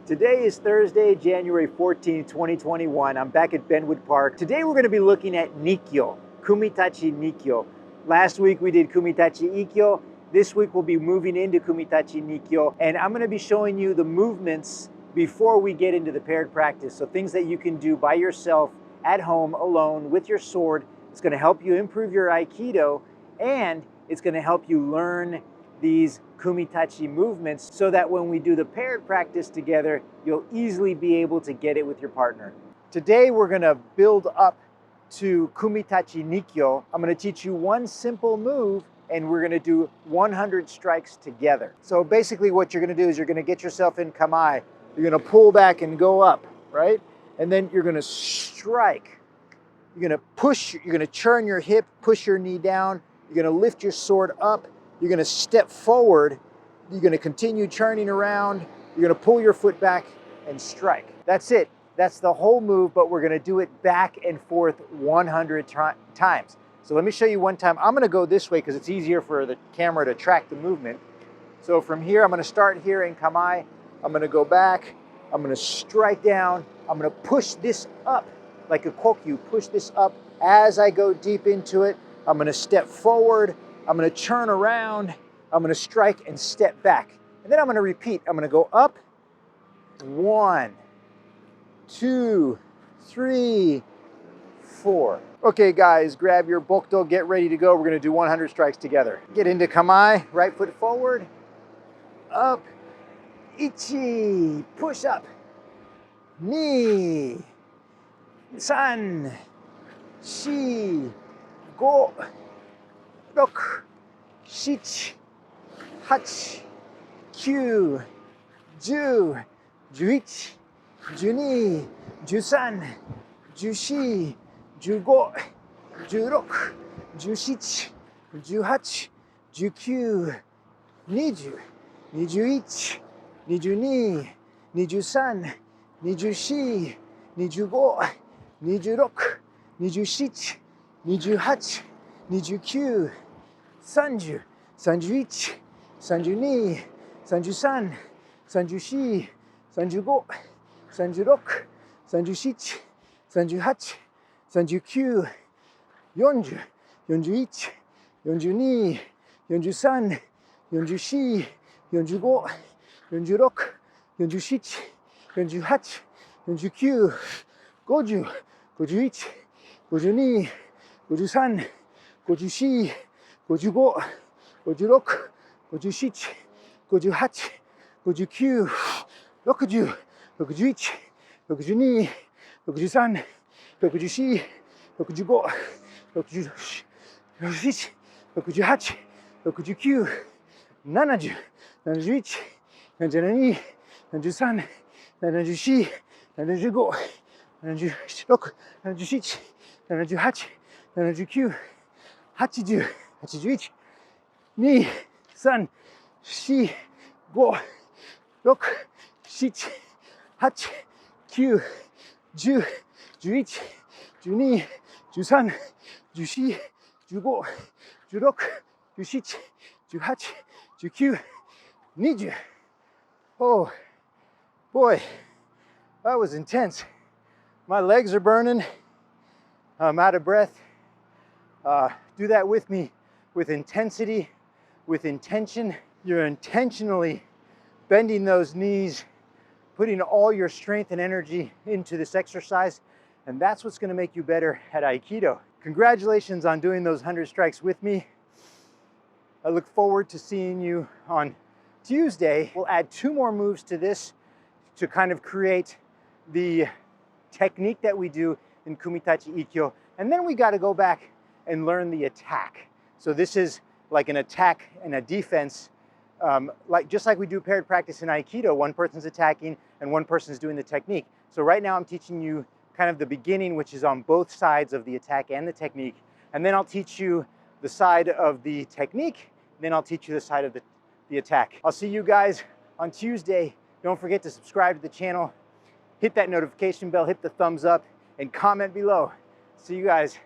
Today is Thursday, January 14, 2021. I'm back at Benwood Park. Today we're going to be looking at Nikyo, Kumitachi Nikyo. Last week we did Kumitachi Nikyo. This week we'll be moving into Kumitachi Nikyo, and I'm going to be showing you the movements before we get into the paired practice. So things that you can do by yourself, at home, alone, with your sword. It's going to help you improve your Aikido, and it's going to help you learn these Kumitachi movements so that when we do the paired practice together, you'll easily be able to get it with your partner. Today we're going to build up to Kumitachi Nikyo. I'm going to teach you one simple move and we're going to do 100 strikes together. So basically what you're going to do is you're going to get yourself in kamae. You're going to pull back and go up, right? And then you're going to strike. You're going to push, you're going to turn your hip, push your knee down. You're going to lift your sword up. You're going to step forward. You're going to continue churning around. You're going to pull your foot back and strike. That's it. That's the whole move, but we're going to do it back and forth 100 times. So let me show you one time. I'm going to go this way because it's easier for the camera to track the movement. So from here, I'm going to start here in kamae. I'm going to go back. I'm going to strike down. I'm going to push this up like a kokyu. Push this up as I go deep into it. I'm going to step forward. I'm going to turn around, I'm going to strike and step back. And then I'm going to repeat. I'm going to go up, 1, 2, 3, 4. Okay guys, grab your bokdo, get ready to go. We're going to do 100 strikes together. Get into kamae, right foot forward, up, ichi, push up, ni, san, shi, go, 6、7、8、9、10、11、12、13、14、15、16、17、18、19、20、21、22、23、24、25、26、27、28、29、30、31、32、33、34、35、36、37、38、39、40、41、42、43、44、45、46、47、48、49、50、51、52、53、54、55、56、57、58、59、60、61、62、63、64、65、66、67、68、69、70、71、72、73、74、75、76、77、78、79、80、81、2、3、4、5、6、7、8、9、10、11、12、13、14、15、16、17、18、19、20. Oh, boy, that was intense. My legs are burning. I'm out of breath. Do that with me with intensity, with intention. You're intentionally bending those knees, putting all your strength and energy into this exercise, and that's what's going to make you better at Aikido. Congratulations on doing those 100 strikes with me. I look forward to seeing you on Tuesday. We'll add 2 more moves to this to kind of create the technique that we do in Kumitachi Nikyo, and then we got to go back and learn the attack. So this is like an attack and a defense, just like we do paired practice in Aikido. One person's attacking and one person's doing the technique. So right now I'm teaching you kind of the beginning, which is on both sides of the attack and the technique. And then I'll teach you the side of the technique, then I'll teach you the side of the attack. I'll see you guys on Tuesday. Don't forget to subscribe to the channel, hit that notification bell, hit the thumbs up, and comment below. See you guys.